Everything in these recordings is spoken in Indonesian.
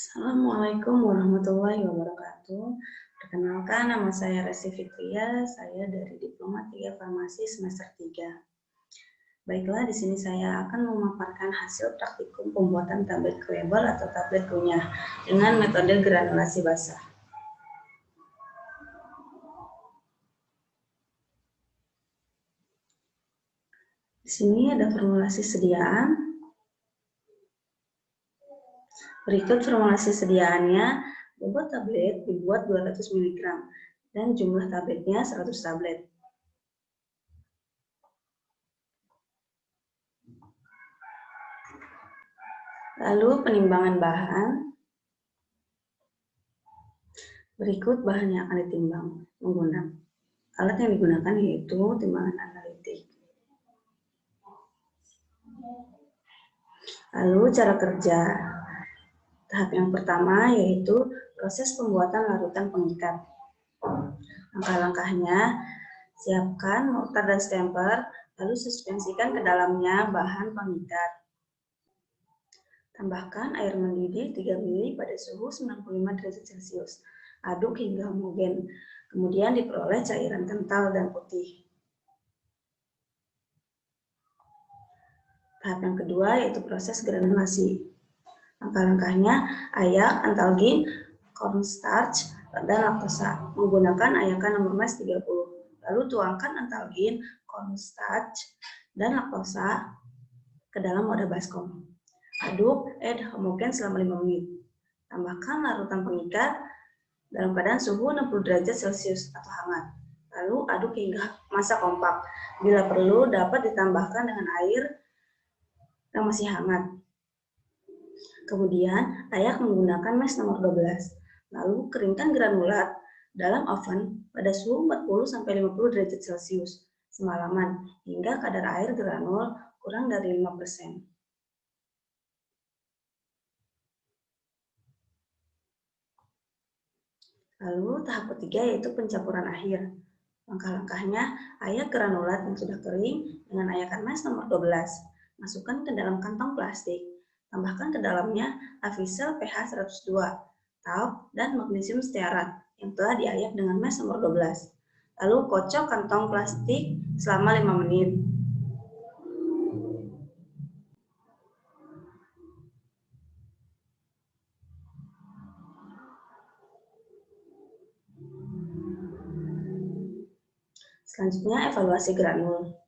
Assalamualaikum warahmatullahi wabarakatuh. Perkenalkan, nama saya Resti Fitria, saya dari Diploma 3 Farmasi semester 3. Baiklah, di sini saya akan memaparkan hasil praktikum pembuatan tablet chewable atau tablet kunyah dengan metode granulasi basah. Di sini ada formulasi sediaan. Berikut formulasi sediaannya, bobot tablet dibuat 200 mg dan jumlah tabletnya 100 tablet. Lalu penimbangan bahan. Berikut bahan yang akan ditimbang menggunakan alat yang digunakan yaitu timbangan analitik. Lalu cara kerja. Tahap yang pertama yaitu proses pembuatan larutan pengikat. Langkah-langkahnya, siapkan mortar dan stemper, lalu suspensikan ke dalamnya bahan pengikat. Tambahkan air mendidih 3 ml pada suhu 95 derajat Celcius. Aduk hingga homogen, kemudian diperoleh cairan kental dan putih. Tahap yang kedua yaitu proses granulasi. Langkah-langkahnya, ayak, antalgin, cornstarch, dan laktosa menggunakan ayakan nomor mes 30. Lalu tuangkan antalgin, cornstarch, dan laktosa ke dalam wadah baskom. Aduk homogen selama 5 menit. Tambahkan larutan pengikat dalam keadaan suhu 60 derajat Celcius atau hangat. Lalu aduk hingga massa kompak. Bila perlu dapat ditambahkan dengan air yang masih hangat. Kemudian ayak menggunakan mes nomor 12. Lalu keringkan granulat dalam oven pada suhu 40-50 derajat Celcius semalaman hingga kadar air granul kurang dari 5%. Lalu tahap ketiga yaitu pencampuran akhir. Langkah-langkahnya, ayak granulat yang sudah kering dengan ayakan mes nomor 12. Masukkan ke dalam kantong plastik. Tambahkan ke dalamnya avisel pH 102, talc, dan magnesium stearat yang telah diayak dengan mes nomor 12. Lalu kocok kantong plastik selama 5 menit. Selanjutnya, evaluasi granul.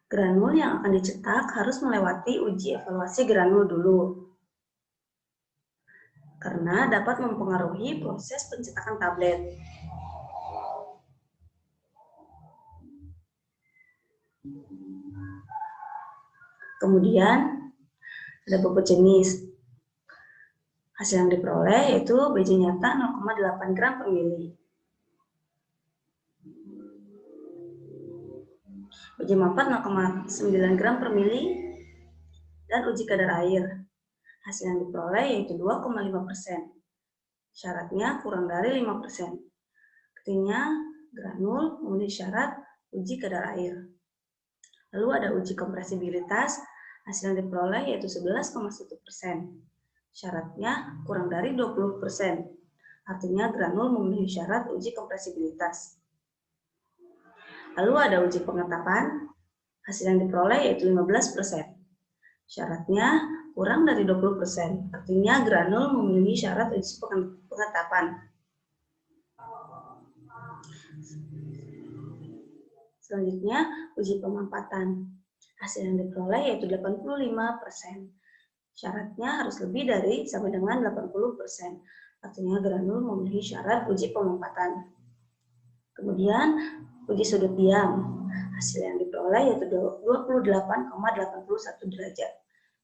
Granul yang akan dicetak harus melewati uji evaluasi granul dulu, karena dapat mempengaruhi proses pencetakan tablet. Kemudian, ada beberapa jenis. Hasil yang diperoleh yaitu BJ nyata 0,8 gram per mili. Uji mapat 0,9 gram per mili, dan uji kadar air. Hasil yang diperoleh yaitu 2,5%. Syaratnya kurang dari 5%. Artinya granul memenuhi syarat uji kadar air. Lalu ada uji kompresibilitas. Hasil yang diperoleh yaitu 11,1%. Syaratnya kurang dari 20%. Artinya granul memenuhi syarat uji kompresibilitas. Lalu ada uji pengetapan, hasil yang diperoleh yaitu 15%. Syaratnya kurang dari 20%, artinya granul memenuhi syarat uji pengetapan. Selanjutnya, uji pemampatan. Hasil yang diperoleh yaitu 85%. Syaratnya harus lebih dari sampai dengan 80%, artinya granul memenuhi syarat uji pemampatan. Kemudian, uji sudut diam. Hasil yang diperoleh yaitu 28,81 derajat.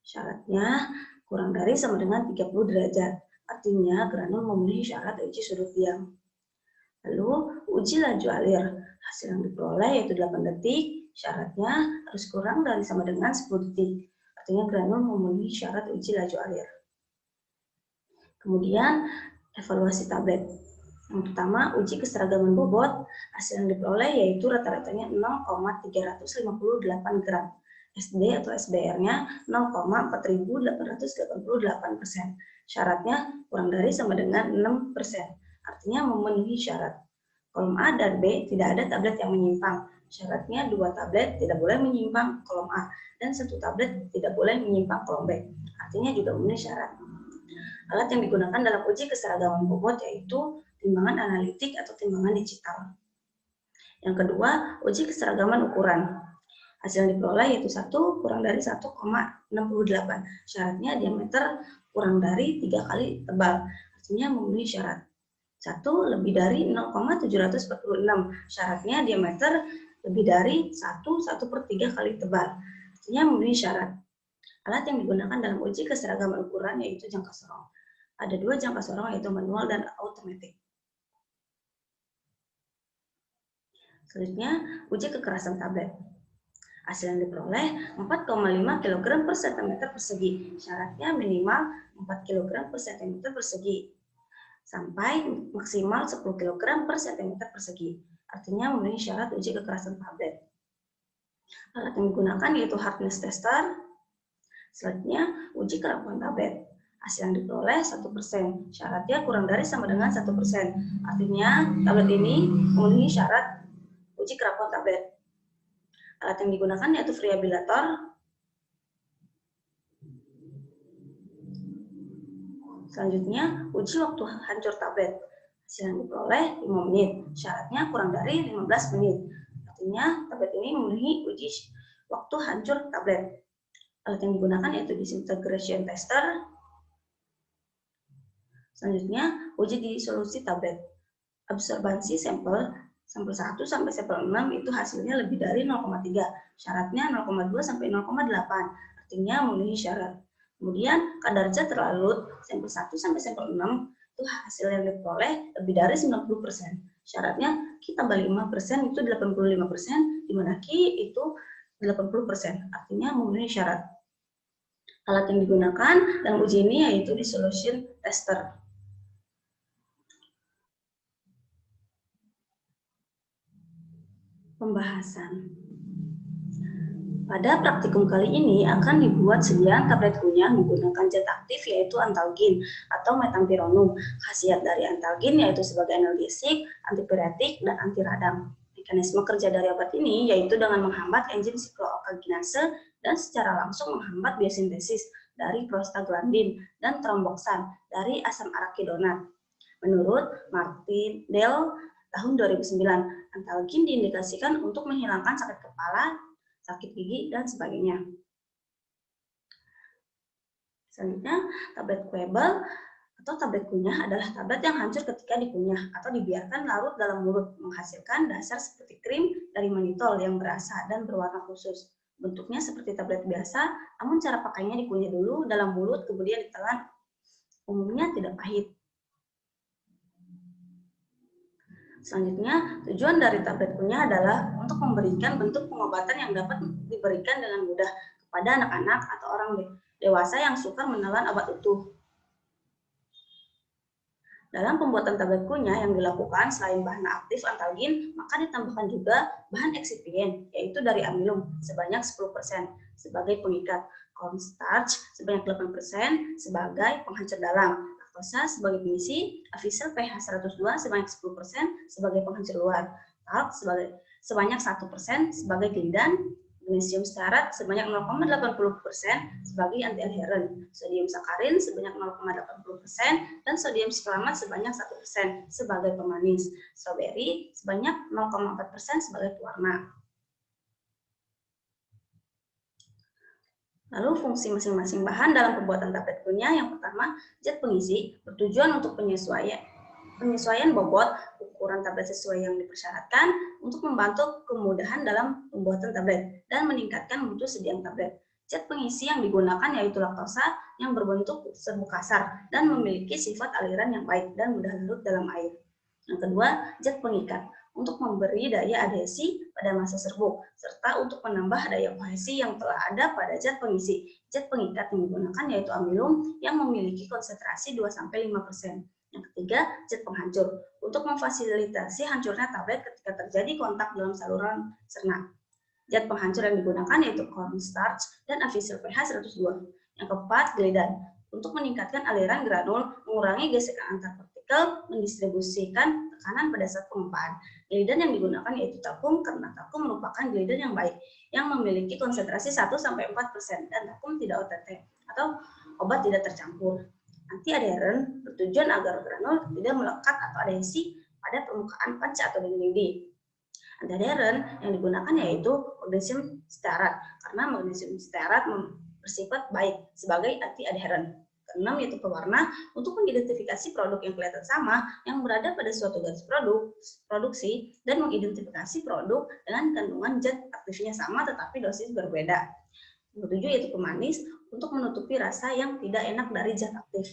Syaratnya kurang dari sama dengan 30 derajat. Artinya granul memenuhi syarat uji sudut diam. Lalu, uji laju alir. Hasil yang diperoleh yaitu 8 detik. Syaratnya harus kurang dari sama dengan 10 detik. Artinya granul memenuhi syarat uji laju alir. Kemudian, evaluasi tablet. Yang pertama, uji keseragaman bobot. Hasil yang diperoleh yaitu rata-ratanya 0,358 gram. SD atau SBR-nya 0,4888%. Syaratnya kurang dari sama dengan 6%. Artinya memenuhi syarat. Kolom A dan B tidak ada tablet yang menyimpang. Syaratnya 2 tablet tidak boleh menyimpang kolom A dan 1 tablet tidak boleh menyimpang kolom B. Artinya juga memenuhi syarat. Alat yang digunakan dalam uji keseragaman bobot yaitu timbangan analitik atau timbangan digital. Yang kedua, uji keseragaman ukuran. Hasil yang diperoleh yaitu 1 kurang dari 1,68. Syaratnya diameter kurang dari 3 kali tebal. Artinya memenuhi syarat. 1 lebih dari 0,746. Syaratnya diameter lebih dari 1/3 kali tebal. Artinya memenuhi syarat. Alat yang digunakan dalam uji keseragaman ukuran yaitu jangka sorong. Ada 2 jangka sorong yaitu manual dan automatic. Selanjutnya, uji kekerasan tablet. Hasil yang diperoleh 4,5 kg per cm persegi. Syaratnya minimal 4 kg per cm persegi. Sampai maksimal 10 kg per cm persegi. Artinya memenuhi syarat uji kekerasan tablet. Alat yang digunakan yaitu hardness tester. Selanjutnya, uji kerapuhan tablet. Hasil yang diperoleh 1%. Syaratnya kurang dari sama dengan 1%. Artinya, tablet ini memenuhi syarat uji kerapuhan tablet. Alat yang digunakan yaitu variabilator. Selanjutnya, uji waktu hancur tablet. Hasil yang diperoleh 5 menit. Syaratnya kurang dari 15 menit. Artinya, tablet ini memenuhi uji waktu hancur tablet. Alat yang digunakan yaitu disintegration tester. Selanjutnya, uji disolusi tablet. Absorbansi sampel 1 sampai sampel 6 itu hasilnya lebih dari 0,3. Syaratnya 0,2 sampai 0,8. Artinya memenuhi syarat. Kemudian kadar zat terlarut sampel 1 sampai sampel 6 itu hasil yang diperoleh lebih dari 90%. Syaratnya Q tambah 5% itu 85%, di mana Q itu 80%. Artinya memenuhi syarat. Alat yang digunakan dalam uji ini yaitu dissolution tester. Pembahasan. Pada praktikum kali ini akan dibuat sediaan tablet kunyah menggunakan zat aktif yaitu antalgin atau metampironum. Khasiat dari antalgin yaitu sebagai analgesik, antipiretik, dan anti radang. Mekanisme kerja dari obat ini yaitu dengan menghambat enzim siklooktaginase dan secara langsung menghambat biosintesis dari prostaglandin dan tromboksan dari asam arakidonat. Menurut Martin Dell tahun 2009, antalgin diindikasikan untuk menghilangkan sakit kepala, sakit gigi, dan sebagainya. Selanjutnya, tablet chewable atau tablet kunyah adalah tablet yang hancur ketika dikunyah atau dibiarkan larut dalam mulut, menghasilkan dasar seperti krim dari manitol yang berasa dan berwarna khusus. Bentuknya seperti tablet biasa, namun cara pakainya dikunyah dulu dalam mulut, kemudian ditelan. Umumnya tidak pahit. Selanjutnya, tujuan dari tablet kunyah adalah untuk memberikan bentuk pengobatan yang dapat diberikan dengan mudah kepada anak-anak atau orang dewasa yang sukar menelan obat utuh. Dalam pembuatan tablet kunyah yang dilakukan selain bahan aktif antalgin, maka ditambahkan juga bahan eksipien, yaitu dari amilum sebanyak 10% sebagai pengikat, cornstarch sebanyak 8% sebagai penghancur dalam, laktosa sebagai pengisi, avisel pH 102 sebanyak 10% sebagai penghancur luar, talc sebanyak 1% sebagai glidan, magnesium stearat sebanyak 0,80% sebagai anti-adheren, sodium sakarin sebanyak 0,80% dan sodium siklamat sebanyak 1% sebagai pemanis, stroberi sebanyak 0,4% sebagai pewarna. Lalu fungsi masing-masing bahan dalam pembuatan tablet kunyah. Yang pertama, zat pengisi bertujuan untuk penyesuaian bobot ukuran tablet sesuai yang dipersyaratkan untuk membantu kemudahan dalam pembuatan tablet dan meningkatkan mutu sediaan tablet. Zat pengisi yang digunakan yaitu laktosa yang berbentuk serbuk kasar dan memiliki sifat aliran yang baik dan mudah larut dalam air. Yang kedua, zat pengikat untuk memberi daya adhesi pada massa serbuk, serta untuk menambah daya kohesi yang telah ada pada zat pengisi. Zat pengikat yang digunakan yaitu amilum yang memiliki konsentrasi 2-5%. Yang ketiga, zat penghancur untuk memfasilitasi hancurnya tablet ketika terjadi kontak dalam saluran cerna. Zat penghancur yang digunakan yaitu cornstarch dan avisel pH 102. Yang keempat, glidan. Untuk meningkatkan aliran granul, mengurangi gesekan antar partikel, mendistribusikan tekanan pada saat pengempaan. Glidan yang digunakan yaitu talkum karena talkum merupakan glidan yang baik, yang memiliki konsentrasi 1-4% dan talkum tidak OTT atau obat tidak tercampur. Anti-adheren bertujuan agar granul tidak melekat atau adhesi pada permukaan panca atau dinding. Anti-adheren yang digunakan yaitu magnesium stearat, karena magnesium stearat bersifat baik sebagai anti-adheren. Keenam yaitu pewarna, untuk mengidentifikasi produk yang kelihatan sama yang berada pada suatu garis produksi dan mengidentifikasi produk dengan kandungan zat aktifnya sama tetapi dosis berbeda. Yang ketujuh yaitu pemanis, untuk menutupi rasa yang tidak enak dari zat aktif.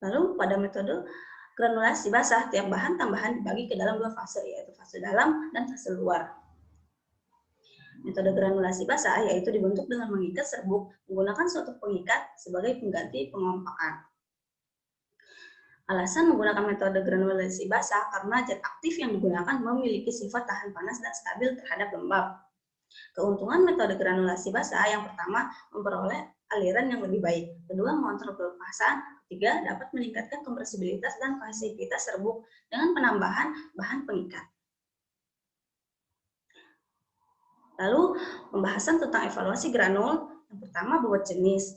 Lalu pada metode granulasi basah, tiap bahan tambahan dibagi ke dalam dua fase, yaitu fase dalam dan fase luar. Metode granulasi basah yaitu dibentuk dengan mengikat serbuk menggunakan suatu pengikat sebagai pengganti pengompakan. Alasan menggunakan metode granulasi basah karena zat aktif yang digunakan memiliki sifat tahan panas dan stabil terhadap lembab. Keuntungan metode granulasi basah yang pertama, memperoleh aliran yang lebih baik. Kedua, mengontrol pelepasan. Ketiga, dapat meningkatkan kompresibilitas dan kohesivitas serbuk dengan penambahan bahan pengikat. Lalu, pembahasan tentang evaluasi granul. Yang pertama, bobot jenis.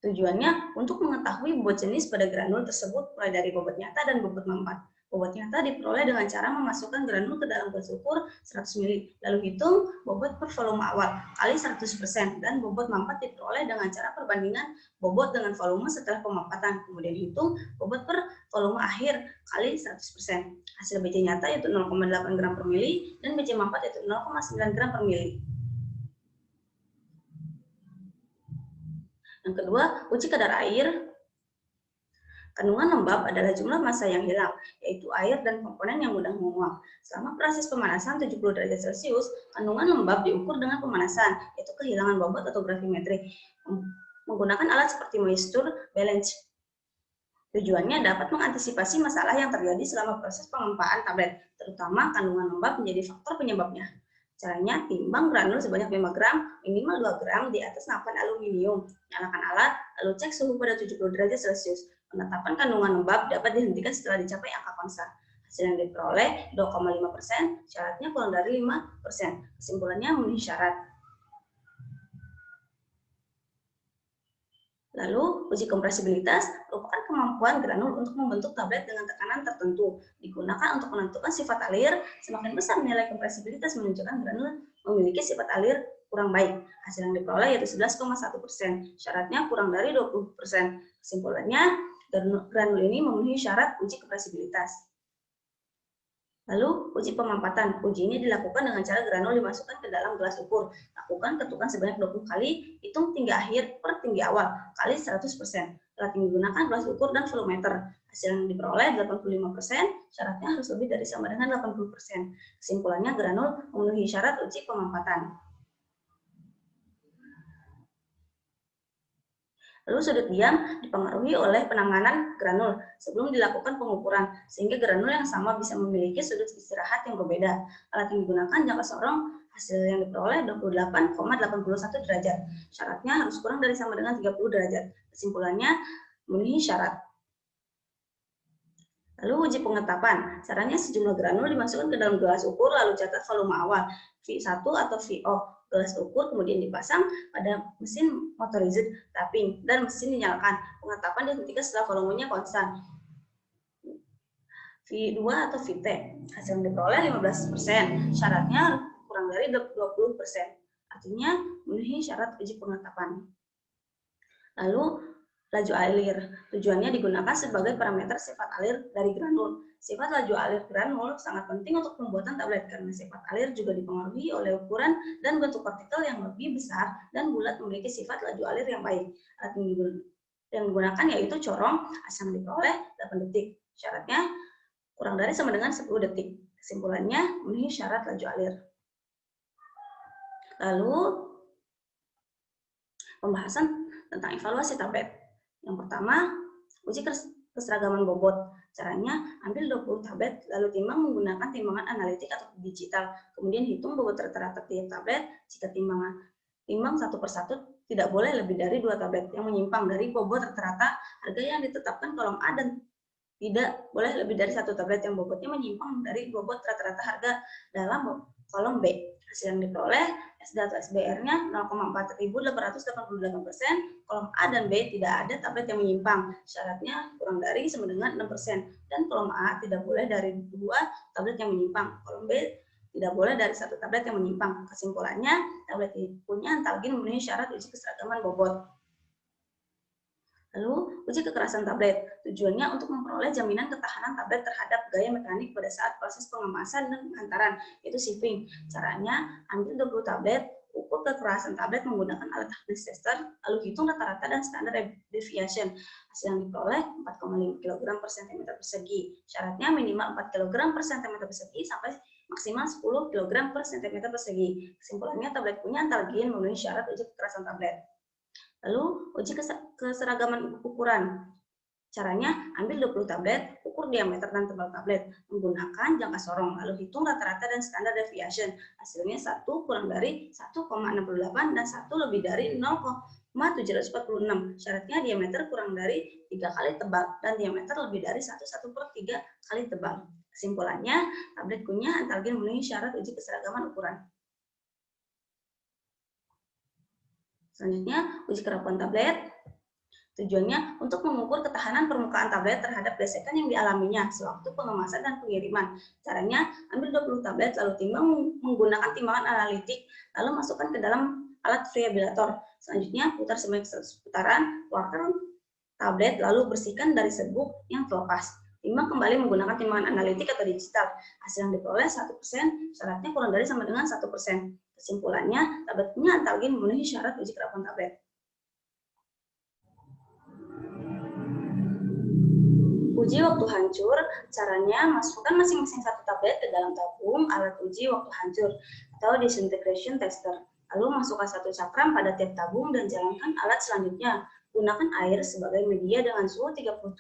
Tujuannya untuk mengetahui bobot jenis pada granul tersebut mulai dari bobot nyata dan bobot mampat. Bobot nyata diperoleh dengan cara memasukkan granul ke dalam gelas ukur 100 ml, lalu hitung bobot per volume awal kali 100%, dan bobot mampat diperoleh dengan cara perbandingan bobot dengan volume setelah pemampatan, kemudian hitung bobot per volume akhir kali 100%. Hasil BC nyata yaitu 0,8 gram per mili dan BC mampat yaitu 0,9 gram per mili. Yang kedua, uji kadar air. Kandungan lembab adalah jumlah massa yang hilang, yaitu air dan komponen yang mudah menguap. Selama proses pemanasan 70 derajat Celcius, kandungan lembab diukur dengan pemanasan, yaitu kehilangan bobot atau gravimetrik, menggunakan alat seperti moisture balance. Tujuannya dapat mengantisipasi masalah yang terjadi selama proses pengempaan tablet, terutama kandungan lembab menjadi faktor penyebabnya. Caranya, timbang granul sebanyak 5 gram, minimal 2 gram di atas nampan aluminium. Nyalakan alat, lalu cek suhu pada 70 derajat Celcius. Penetapan kandungan lembab dapat dihentikan setelah dicapai angka konstan. Hasil yang diperoleh 2,5%, syaratnya kurang dari 5%. Kesimpulannya memenuhi syarat. Lalu, uji kompresibilitas merupakan kemampuan granul untuk membentuk tablet dengan tekanan tertentu. Digunakan untuk menentukan sifat alir. Semakin besar nilai kompresibilitas menunjukkan granul memiliki sifat alir kurang baik. Hasil yang diperoleh yaitu 11,1%. Syaratnya kurang dari 20%. Kesimpulannya, granul ini memenuhi syarat uji kompresibilitas. Lalu, uji pemampatan. Uji ini dilakukan dengan cara granul dimasukkan ke dalam gelas ukur. Lakukan ketukan sebanyak 20 kali, hitung tinggi akhir per tinggi awal, kali 100%. Alat yang digunakan gelas ukur dan volumeter. Hasil yang diperoleh 85%, syaratnya harus lebih dari sama dengan 80%. Kesimpulannya, granul memenuhi syarat uji pemampatan. Lalu sudut diam dipengaruhi oleh penanganan granul sebelum dilakukan pengukuran, sehingga granul yang sama bisa memiliki sudut istirahat yang berbeda. Alat yang digunakan jangka sorong, hasil yang diperoleh 28,81 derajat. Syaratnya harus kurang dari sama dengan 30 derajat. Kesimpulannya, memenuhi syarat. Lalu uji pengetapan, caranya sejumlah granul dimasukkan ke dalam gelas ukur lalu catat volume awal, V1 atau VO. Gelas ukur kemudian dipasang pada mesin motorized tapping dan mesin dinyalakan. Pengetapan dihentikan setelah volumenya konstan. V2 atau VT. Hasil yang diperoleh 15%. Syaratnya kurang dari 20%. Artinya memenuhi syarat uji pengetapan. Lalu laju alir. Tujuannya digunakan sebagai parameter sifat alir dari granul. Sifat laju alir granul sangat penting untuk pembuatan tablet karena sifat alir juga dipengaruhi oleh ukuran dan bentuk partikel yang lebih besar dan bulat memiliki sifat laju alir yang baik. Alat yang digunakan yaitu corong, hasil yang diperoleh 8 detik. Syaratnya kurang dari sama dengan 10 detik. Kesimpulannya memenuhi syarat laju alir. Lalu pembahasan tentang evaluasi tablet. Yang pertama, uji keseragaman bobot. Caranya, ambil 20 tablet, lalu timbang menggunakan timbangan analitik atau digital. Kemudian hitung bobot rata-rata tiap tablet. Jika timbang satu persatu, tidak boleh lebih dari 2 tablet yang menyimpang dari bobot rata-rata harga yang ditetapkan kolom A, dan tidak boleh lebih dari 1 tablet yang bobotnya menyimpang dari bobot rata-rata harga dalam kolom B. Hasil yang diperoleh, SD atau SBR-nya 0,4888%, kolom A dan B tidak ada tablet yang menyimpang. Syaratnya kurang dari sama dengan 6%, dan kolom A tidak boleh dari 2 tablet yang menyimpang. Kolom B tidak boleh dari 1 tablet yang menyimpang. Kesimpulannya, tablet punya antalgin memenuhi syarat uji keseragaman bobot. Lalu, uji kekerasan tablet. Tujuannya untuk memperoleh jaminan ketahanan tablet terhadap gaya mekanik pada saat proses pengemasan dan pengantaran, yaitu shipping. Caranya, ambil 20 tablet, ukur kekerasan tablet menggunakan alat hardness tester, lalu hitung rata-rata dan standar deviation. Hasil yang diperoleh 4,5 kg per cm persegi. Syaratnya minimal 4 kg per cm persegi sampai maksimal 10 kg per cm persegi. Kesimpulannya, tablet punya antalgin memenuhi syarat uji kekerasan tablet. Lalu, uji keseragaman ukuran. Caranya, ambil 20 tablet, ukur diameter dan tebal tablet, menggunakan jangka sorong, lalu hitung rata-rata dan standar deviation. Hasilnya 1 kurang dari 1,68 dan 1 lebih dari 0,746. Syaratnya diameter kurang dari 3 kali tebal, dan diameter lebih dari 1/3 kali tebal. Kesimpulannya, tablet punya antalgin memenuhi syarat uji keseragaman ukuran. Selanjutnya, uji kerapuhan tablet. Tujuannya untuk mengukur ketahanan permukaan tablet terhadap gesekan yang dialaminya sewaktu pengemasan dan pengiriman. Caranya, ambil 20 tablet, lalu timbang menggunakan timbangan analitik, lalu masukkan ke dalam alat variabilator. Selanjutnya, putar sebanyak 100 putaran, keluarkan tablet, lalu bersihkan dari serbuk yang terlepas. Timbang kembali menggunakan timbangan analitik atau digital. Hasil yang diperoleh 1%, syaratnya kurang dari sama dengan 1%. Kesimpulannya, tablet punya antalgin memenuhi syarat uji kerapuhan tablet. Uji waktu hancur, caranya masukkan masing-masing 1 tablet ke dalam tabung alat uji waktu hancur atau disintegration tester. Lalu masukkan 1 cakram pada tiap tabung dan jalankan alat selanjutnya. Gunakan air sebagai media dengan suhu 37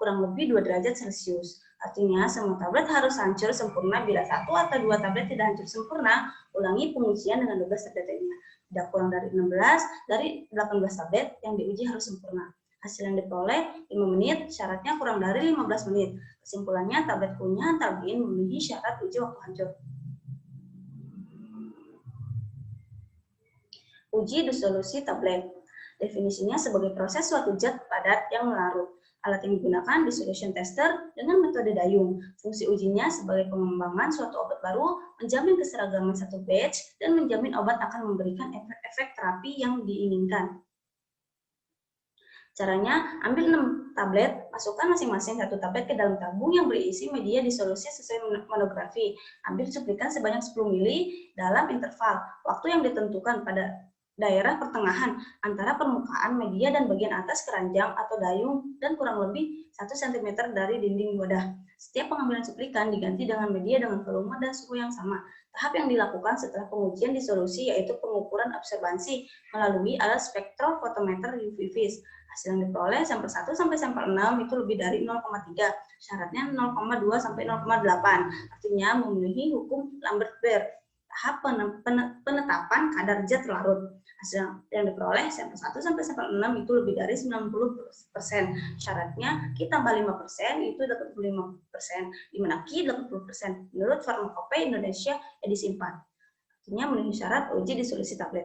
kurang lebih 2 derajat Celcius. Artinya, semua tablet harus hancur sempurna. Bila 1 atau 2 tablet tidak hancur sempurna, ulangi pengujian dengan 12 tablet lainnya. Tidak kurang dari 16 dari 18 tablet yang diuji harus sempurna. Hasil yang diperoleh 5 menit, syaratnya kurang dari 15 menit. Kesimpulannya, tablet punya antalgin memenuhi syarat uji waktu hancur. Uji disolusi tablet. Definisinya sebagai proses suatu zat padat yang larut. Alat yang digunakan dissolution tester dengan metode Dayung. Fungsi ujinya sebagai pengembangan suatu obat baru, menjamin keseragaman satu batch, dan menjamin obat akan memberikan efek terapi yang diinginkan. Caranya, ambil 6 tablet, masukkan masing-masing 1 tablet ke dalam tabung yang berisi media disolusi sesuai monografi. Ambil cuplikan sebanyak 10 ml dalam interval waktu yang ditentukan pada daerah pertengahan antara permukaan media dan bagian atas keranjang atau dayung dan kurang lebih 1 cm dari dinding wadah. Setiap pengambilan cuplikan diganti dengan media dengan volume dan suhu yang sama. Tahap yang dilakukan setelah pengujian disolusi yaitu pengukuran absorbansi melalui alat spektrofotometer UV vis. Hasil yang diperoleh sampel 1 sampai sampel 6 itu lebih dari 0,3. Syaratnya 0,2 sampai 0,8. Artinya memenuhi hukum Lambert-Beer. Tahap penetapan kadar zat larut. Hasil yang diperoleh sampel 1 sampai sampel 6 itu lebih dari 90%. Syaratnya Q tambah 5% itu 85%, di mana Q 80%. Menurut Pharmacopeia Indonesia edisi 4. Artinya memenuhi syarat uji disolusi tablet.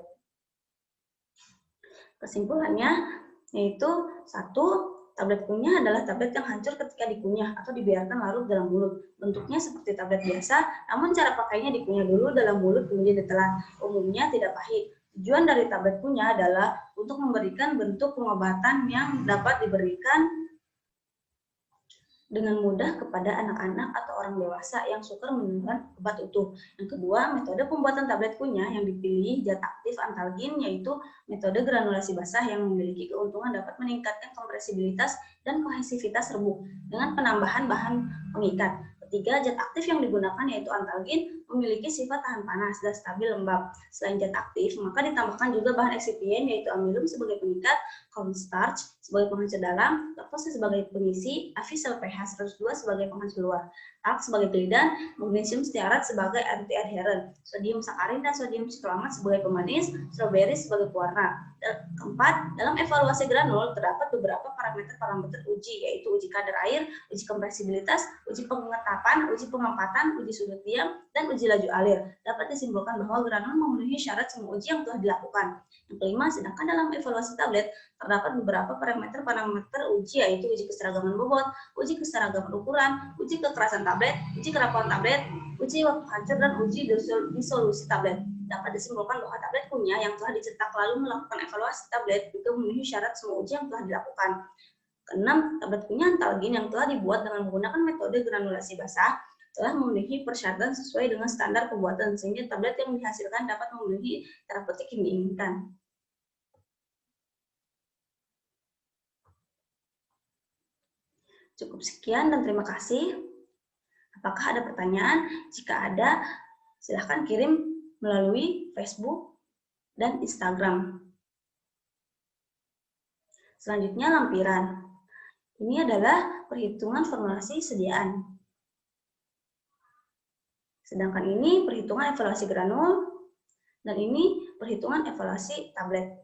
Kesimpulannya yaitu 1. Tablet kunyah adalah tablet yang hancur ketika dikunyah atau dibiarkan larut dalam mulut. Bentuknya seperti tablet biasa, namun cara pakainya dikunyah dulu dalam mulut kemudian ditelan. Umumnya tidak pahit. Tujuan dari tablet kunyah adalah untuk memberikan bentuk pengobatan yang dapat diberikan dengan mudah kepada anak-anak atau orang dewasa yang sukar menelan obat utuh. Yang kedua, metode pembuatan tablet kunyah yang dipilih zat aktif antalgin yaitu metode granulasi basah yang memiliki keuntungan dapat meningkatkan kompresibilitas dan kohesivitas serbuk dengan penambahan bahan pengikat. Ketiga, zat aktif yang digunakan yaitu antalgin memiliki sifat tahan panas dan stabil lembab. Selain zat aktif, maka ditambahkan juga bahan eksipien yaitu amilum sebagai pengikat, cornstarch sebagai penghancur dalam, laktosa sebagai pengisi, avisel pH 102 sebagai penghancur luar, talk sebagai pelidan, magnesium stearat sebagai anti-adherent, sodium sakarin dan sodium sikloamat sebagai pemanis, strawberry sebagai pewarna. Keempat, dalam evaluasi granul terdapat beberapa parameter uji, yaitu uji kadar air, uji kompresibilitas, uji pengetapan, uji pengempatan, uji sudut diam, dan uji laju alir. Dapat disimpulkan bahwa granul memenuhi syarat semua uji yang telah dilakukan. Yang kelima, sedangkan dalam evaluasi tablet terdapat beberapa parameter uji, yaitu uji keseragaman bobot, uji keseragaman ukuran, uji kekerasan tablet, uji kerapuhan tablet, uji waktu hancur, dan uji disolusi tablet. Dapat disimpulkan bahwa tablet punya yang telah dicetak lalu melakukan evaluasi tablet juga memenuhi syarat semua uji yang telah dilakukan. Keenam, tablet punya antalgin yang telah dibuat dengan menggunakan metode granulasi basah telah memenuhi persyaratan sesuai dengan standar pembuatan, sehingga tablet yang dihasilkan dapat memenuhi terapeutik yang diinginkan. Cukup sekian dan terima kasih. Apakah ada pertanyaan? Jika ada, silahkan kirim melalui Facebook dan Instagram. Selanjutnya lampiran. Ini adalah perhitungan formulasi sediaan. Sedangkan ini perhitungan evaluasi granul dan ini perhitungan evaluasi tablet.